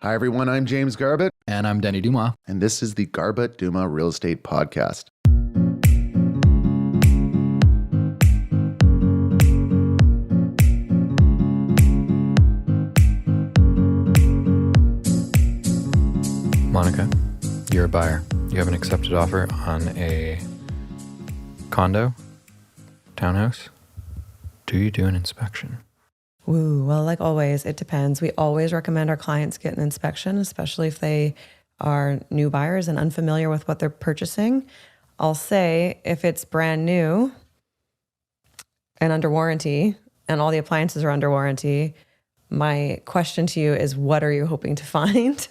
Hi, everyone. I'm James Garbutt. And I'm Denny Dumas. And this is the Garbutt Dumas Real Estate Podcast. Monica, you're a buyer. You have an accepted offer on a condo, townhouse. Do you do an inspection? Ooh, well, like always, it depends. We always recommend our clients get an inspection, especially if they are new buyers and unfamiliar with what they're purchasing. I'll say if it's brand new and under warranty and all the appliances are under warranty, my question to you is, what are you hoping to find?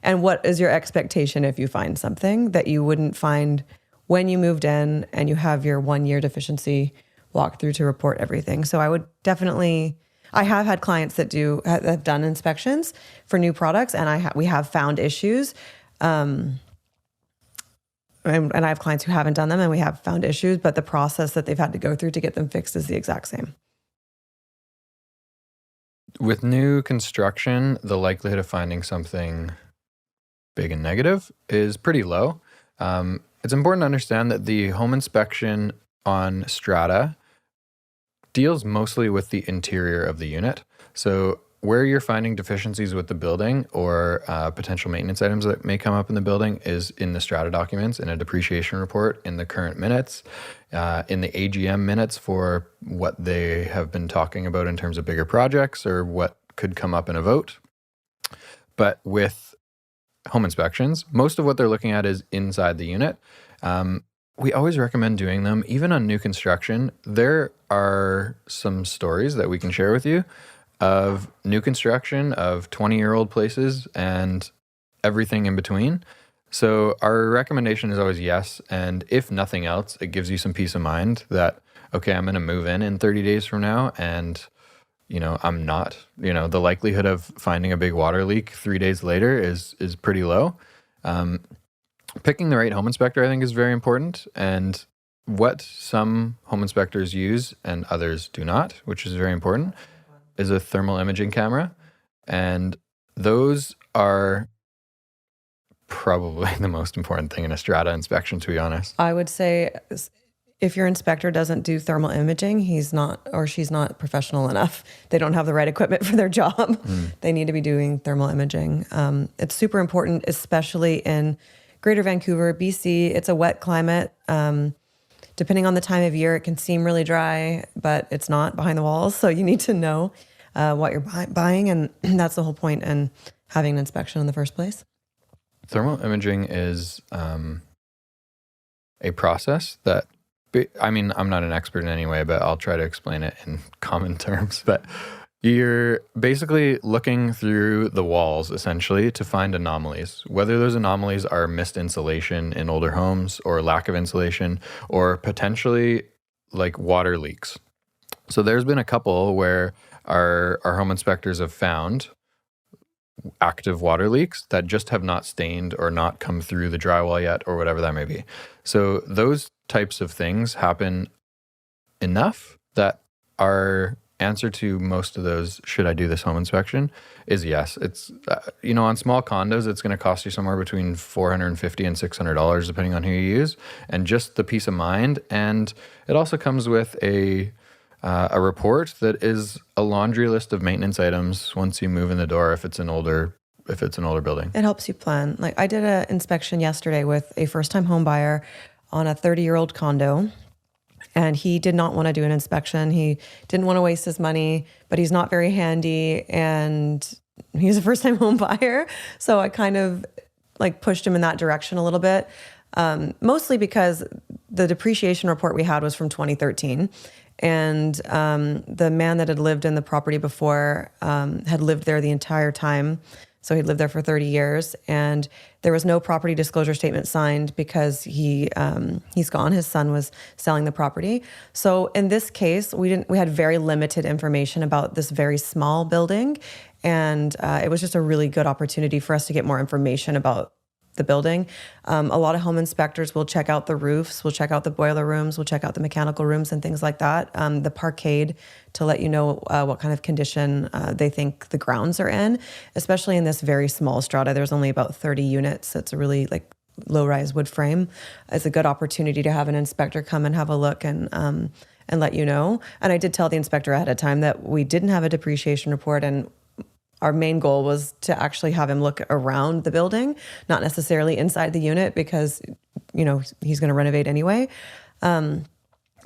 And what is your expectation if you find something that you wouldn't find when you moved in and you have your 1 year deficiency walkthrough to report everything? So I would definitely... I have had clients that have done inspections for new products, and we have found issues. And I have clients who haven't done them, and we have found issues, but the process that they've had to go through to get them fixed is the exact same. With new construction, the likelihood of finding something big and negative is pretty low. It's important to understand that the home inspection on strata deals mostly with the interior of the unit. So where you're finding deficiencies with the building or potential maintenance items that may come up in the building is in the strata documents, in a depreciation report, in the current minutes, in the AGM minutes for what they have been talking about in terms of bigger projects or what could come up in a vote. But with home inspections, most of what they're looking at is inside the unit. We always recommend doing them, even on new construction. There are some stories that we can share with you of new construction of 20-year-old places and everything in between. So our recommendation is always yes. And if nothing else, it gives you some peace of mind that, okay, I'm going to move in 30 days from now. And, I'm not, the likelihood of finding a big water leak 3 days later is pretty low. Picking the right home inspector, I think, is very important. And what some home inspectors use and others do not, which is very important, is a thermal imaging camera. And those are probably the most important thing in a strata inspection, to be honest. I would say if your inspector doesn't do thermal imaging, he's not or she's not professional enough. They don't have the right equipment for their job. They need to be doing thermal imaging. It's super important, especially in Greater Vancouver, BC. It's a wet climate. Depending on the time of year, it can seem really dry, but it's not behind the walls. So you need to know what you're buying, and that's the whole point in having an inspection in the first place. Thermal imaging is a process that, I'm not an expert in any way, but I'll try to explain it in common terms. But you're basically looking through the walls, essentially, to find anomalies. Whether those anomalies are missed insulation in older homes or lack of insulation or potentially like water leaks. So there's been a couple where our home inspectors have found active water leaks that just have not stained or not come through the drywall yet or whatever that may be. So those types of things happen enough that our answer to most of those, should I do this home inspection, is yes. It's, on small condos, it's going to cost you somewhere between $450 and $600, depending on who you use, and just the peace of mind. And it also comes with a report that is a laundry list of maintenance items once you move in the door, if it's an older building. It helps you plan. Like I did an inspection yesterday with a first-time home buyer on a 30-year-old condo. And he did not want to do an inspection. He didn't want to waste his money, but he's not very handy and he's a first-time home buyer. So I kind of pushed him in that direction a little bit, mostly because the depreciation report we had was from 2013. And the man that had lived in the property before had lived there the entire time. So he'd lived there for 30 years, and there was no property disclosure statement signed because he's gone. His son was selling the property. So in this case, we had very limited information about this very small building, and it was just a really good opportunity for us to get more information about the building. A lot of home inspectors will check out the roofs, will check out the boiler rooms, will check out the mechanical rooms and things like that. The parkade to let you know what kind of condition they think the grounds are in, especially in this very small strata. There's only about 30 units. So it's a really like low-rise wood frame. It's a good opportunity to have an inspector come and have a look and let you know. And I did tell the inspector ahead of time that we didn't have a depreciation report, and our main goal was to actually have him look around the building, not necessarily inside the unit, because, you know, he's going to renovate anyway.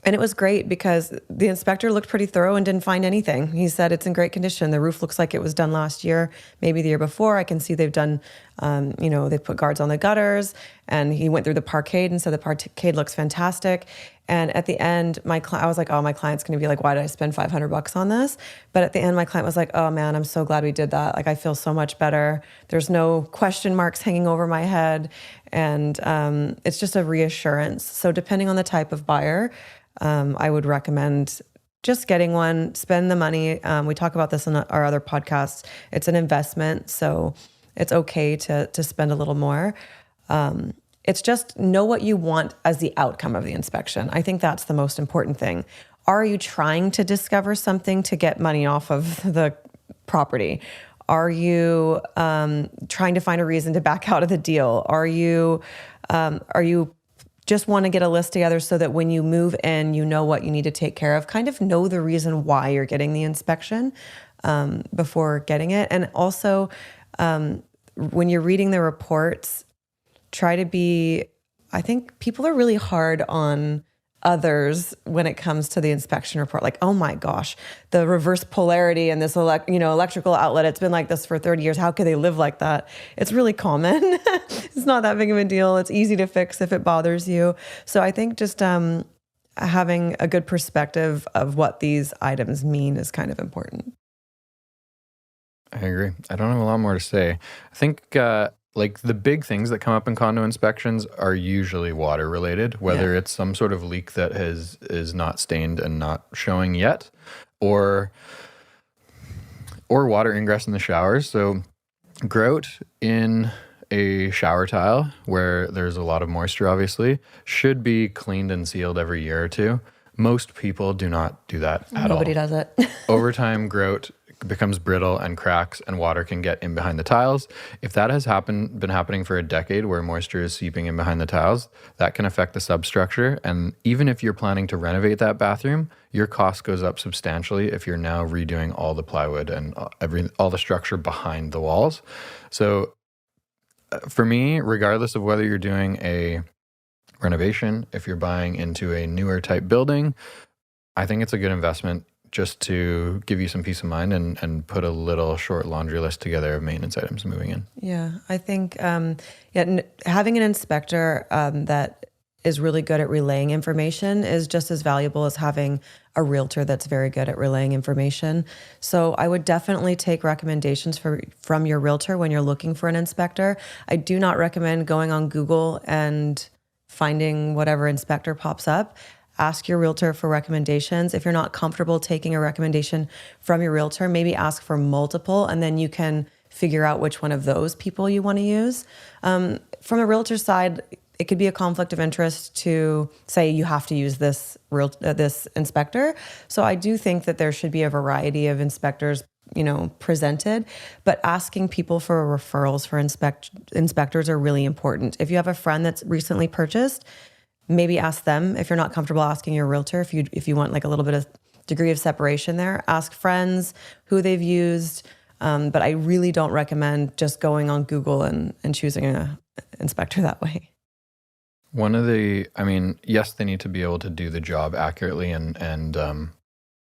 And it was great because the inspector looked pretty thorough and didn't find anything. He said it's in great condition. The roof looks like it was done last year, maybe the year before. I can see they've done, they put guards on the gutters, and he went through the parkade and said the parkade looks fantastic. And at the end, I was like, oh, my client's going to be like, why did I spend $500 on this? But at the end, my client was like, oh man, I'm so glad we did that. Like, I feel so much better. There's no question marks hanging over my head. And it's just a reassurance. So depending on the type of buyer, I would recommend just getting one, spend the money. We talk about this in our other podcasts. It's an investment, so it's okay to spend a little more. It's just know what you want as the outcome of the inspection. I think that's the most important thing. Are you trying to discover something to get money off of the property? Are you trying to find a reason to back out of the deal? Are you just want to get a list together so that when you move in, you know what you need to take care of, kind of know the reason why you're getting the inspection before getting it. And also, when you're reading the reports, I think people are really hard on others when it comes to the inspection report. Like, oh my gosh, the reverse polarity and this electrical outlet, it's been like this for 30 years. How could they live like that? It's really common. It's not that big of a deal. It's easy to fix if it bothers you. So I think just having a good perspective of what these items mean is kind of important. I agree. I don't have a lot more to say. I think like the big things that come up in condo inspections are usually water related, whether it's some sort of leak that is not stained and not showing yet, or water ingress in the showers. So grout in a shower tile where there's a lot of moisture, obviously, should be cleaned and sealed every year or two. Most people do not do that at all. Nobody does it. Over time, grout becomes brittle and cracks, and water can get in behind the tiles. If that has been happening for a decade, where moisture is seeping in behind the tiles, that can affect the substructure. And even if you're planning to renovate that bathroom, your cost goes up substantially if you're now redoing all the plywood and all the structure behind the walls. So for me, regardless of whether you're doing a renovation, if you're buying into a newer type building, I think it's a good investment just to give you some peace of mind and put a little short laundry list together of maintenance items moving in. Yeah, I think having an inspector that is really good at relaying information is just as valuable as having a realtor that's very good at relaying information. So I would definitely take recommendations from your realtor when you're looking for an inspector. I do not recommend going on Google and finding whatever inspector pops up. Ask your realtor for recommendations. If you're not comfortable taking a recommendation from your realtor, maybe ask for multiple, and then you can figure out which one of those people you want to use. From the realtor side, it could be a conflict of interest to say you have to use this inspector. So I do think that there should be a variety of inspectors, presented, but asking people for referrals for inspectors are really important. If you have a friend that's recently purchased, maybe ask them. If you're not comfortable asking your realtor, if you want like a little bit of degree of separation there, ask friends who they've used. But I really don't recommend just going on Google and choosing an inspector that way. Yes, they need to be able to do the job accurately and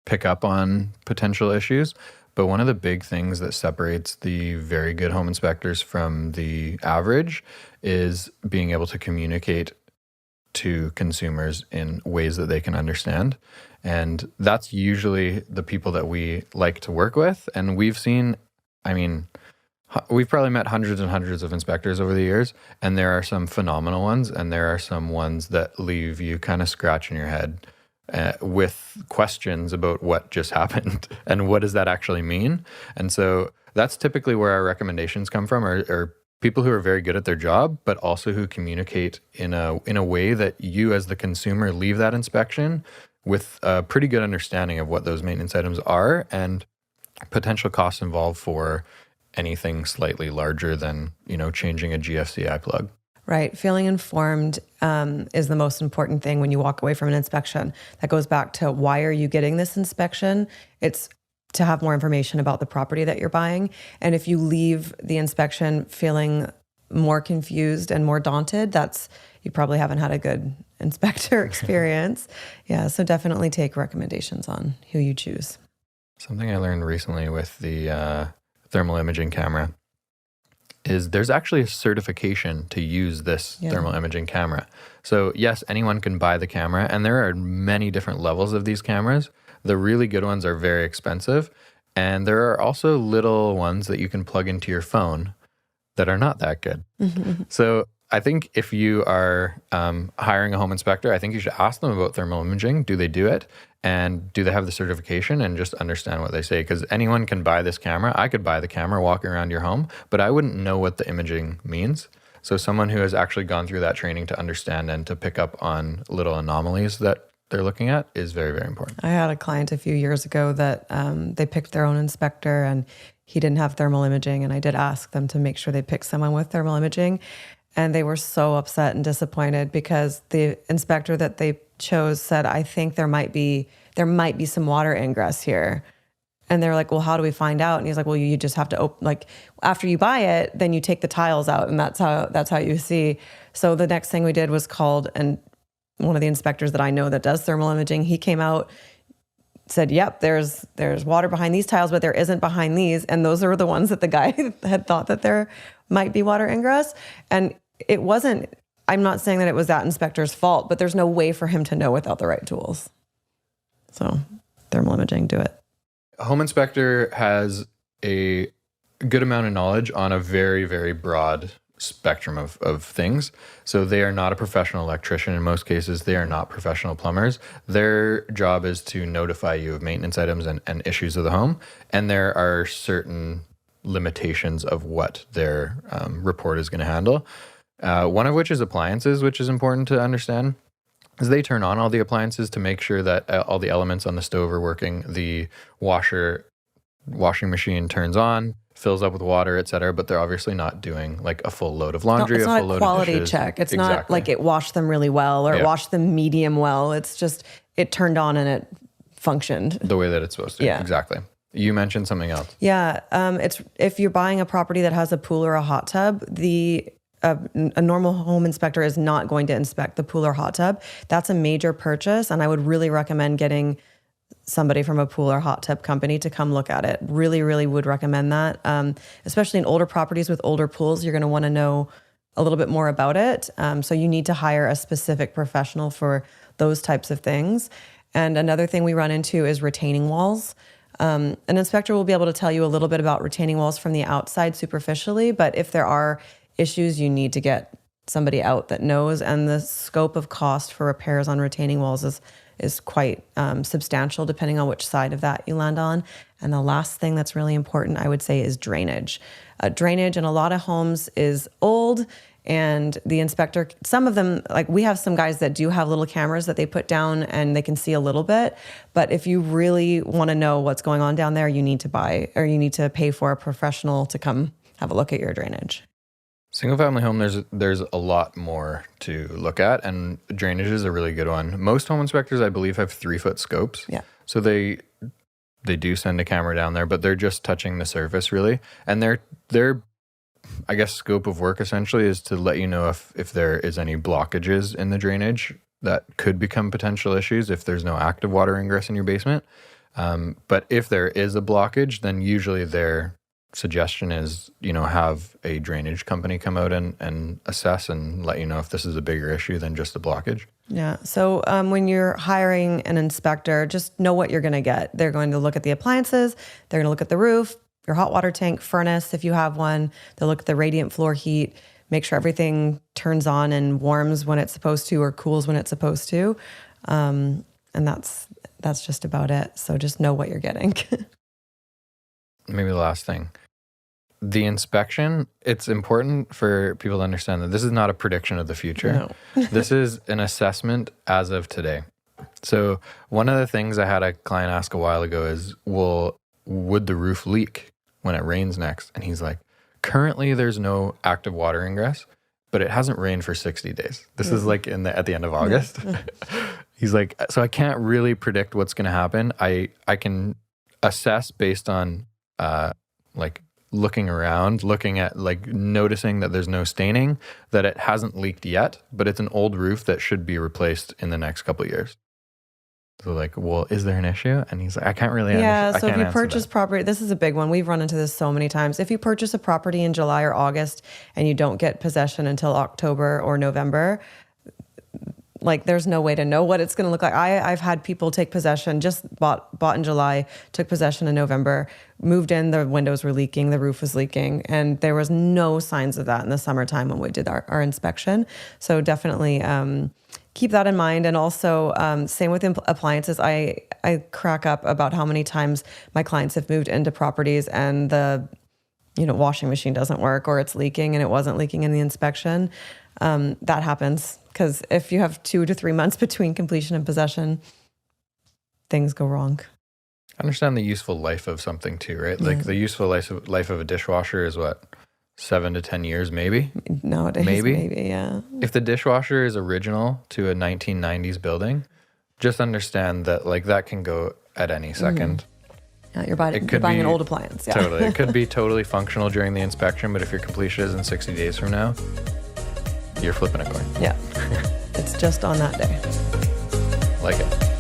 pick up on potential issues. But one of the big things that separates the very good home inspectors from the average is being able to communicate to consumers in ways that they can understand. And that's usually the people that we like to work with. And we've probably met hundreds and hundreds of inspectors over the years, and there are some phenomenal ones, and there are some ones that leave you kind of scratching your head with questions about what just happened and what does that actually mean. And so that's typically where our recommendations come from, or people who are very good at their job, but also who communicate in a way that you as the consumer leave that inspection with a pretty good understanding of what those maintenance items are and potential costs involved for anything slightly larger than, changing a GFCI plug. Right. Feeling informed is the most important thing when you walk away from an inspection. That goes back to, why are you getting this inspection? It's to have more information about the property that you're buying. And if you leave the inspection feeling more confused and more daunted, you probably haven't had a good inspector experience. Yeah. So definitely take recommendations on who you choose. Something I learned recently with the thermal imaging camera is there's actually a certification to use this thermal imaging camera. So yes, anyone can buy the camera, and there are many different levels of these cameras. The really good ones are very expensive, and there are also little ones that you can plug into your phone that are not that good. So I think if you are hiring a home inspector, I think you should ask them about thermal imaging. Do they do it? And do they have the certification? And just understand what they say. Because anyone can buy this camera. I could buy the camera walking around your home, but I wouldn't know what the imaging means. So someone who has actually gone through that training to understand and to pick up on little anomalies that they're looking at is very, very important. I had a client a few years ago that they picked their own inspector, and he didn't have thermal imaging. And I did ask them to make sure they picked someone with thermal imaging. And they were so upset and disappointed because the inspector that they chose said, I think there might be some water ingress here. And they're like, well, how do we find out? And he's like, well, you just have to after you buy it, then you take the tiles out, and that's how you see. So the next thing we did was called, and one of the inspectors that I know that does thermal imaging, he came out, said, yep, there's water behind these tiles, but there isn't behind these. And those are the ones that the guy had thought that there might be water ingress. And it wasn't, I'm not saying that it was that inspector's fault, but there's no way for him to know without the right tools. So thermal imaging, do it. A home inspector has a good amount of knowledge on a very, very broad spectrum of things. So they are not a professional electrician. In most cases, they are not professional plumbers. Their job is to notify you of maintenance items and issues of the home. And there are certain limitations of what their report is going to handle. One of which is appliances, which is important to understand, is they turn on all the appliances to make sure that all the elements on the stove are working. The washing machine turns on, fills up with water, etc. But they're obviously not doing like a full load of laundry, it's a not full load a quality of dishes. check. It's Exactly. not like it washed them really well or it washed them medium well. It's just, it turned on and it functioned The way that it's supposed to. Yeah. Exactly. You mentioned something else. Yeah. It's, if you're buying a property that has a pool or a hot tub, a normal home inspector is not going to inspect the pool or hot tub. That's a major purchase. And I would really recommend getting somebody from a pool or hot tub company to come look at it. Really, really would recommend that. Especially in older properties with older pools, you're going to want to know a little bit more about it. So you need to hire a specific professional for those types of things. And another thing we run into is retaining walls. An inspector will be able to tell you a little bit about retaining walls from the outside superficially, but if there are issues, you need to get somebody out that knows. And the scope of cost for repairs on retaining walls is quite substantial depending on which side of that you land on. And the last thing that's really important, I would say, is drainage. Drainage in a lot of homes is old, and the inspector, some of them, like we have some guys that do have little cameras that they put down and they can see a little bit. But if you really want to know what's going on down there, you need to pay for a professional to come have a look at your drainage. Single family home, there's a lot more to look at, and drainage is a really good one. Most home inspectors, I believe, have 3-foot scopes. Yeah. So they do send a camera down there, but they're just touching the surface really. And their I guess scope of work essentially is to let you know if there is any blockages in the drainage that could become potential issues if there's no active water ingress in your basement. But if there is a blockage, then usually their suggestion is, have a drainage company come out and assess and let you know if this is a bigger issue than just a blockage. Yeah. So when you're hiring an inspector, just know what you're going to get. They're going to look at the appliances. They're going to look at the roof, your hot water tank, furnace, if you have one. They'll look at the radiant floor heat, make sure everything turns on and warms when it's supposed to or cools when it's supposed to. And that's just about it. So just know what you're getting. Maybe the last thing. the inspection, it's important for people to understand that this is not a prediction of the future. No. This is an assessment as of today. So one of the things I had a client ask a while ago is, well, would the roof leak when it rains next? And he's like, currently there's no active water ingress, but it hasn't rained for 60 days. This is like at the end of August. He's like, so I can't really predict what's going to happen. I can assess based on like looking around, looking at like noticing that there's no staining, that it hasn't leaked yet, but it's an old roof that should be replaced in the next couple of years. So like, well, is there an issue? And he's like, I can't really answer. So if you purchase property, this is a big one. We've run into this so many times. If you purchase a property in July or August and you don't get possession until October or November, like there's no way to know what it's going to look like. I've had people take possession, just bought in July, took possession in November, moved in, the windows were leaking, the roof was leaking, and there was no signs of that in the summertime when we did our inspection. So definitely keep that in mind. And also same with appliances. I crack up about how many times my clients have moved into properties and the washing machine doesn't work or it's leaking and it wasn't leaking in the inspection. That happens because if you have 2 to 3 months between completion and possession, things go wrong. Understand the useful life of something too, right? Like the useful life of a dishwasher is what, 7 to 10 years, maybe? Nowadays, maybe, yeah. If the dishwasher is original to a 1990s building, just understand that like that can go at any second. Yeah, you're buying an old appliance. Yeah. Totally. It could be totally functional during the inspection, but if your completion is in 60 days from now, you're flipping a coin. Yeah. It's just on that day. Like it.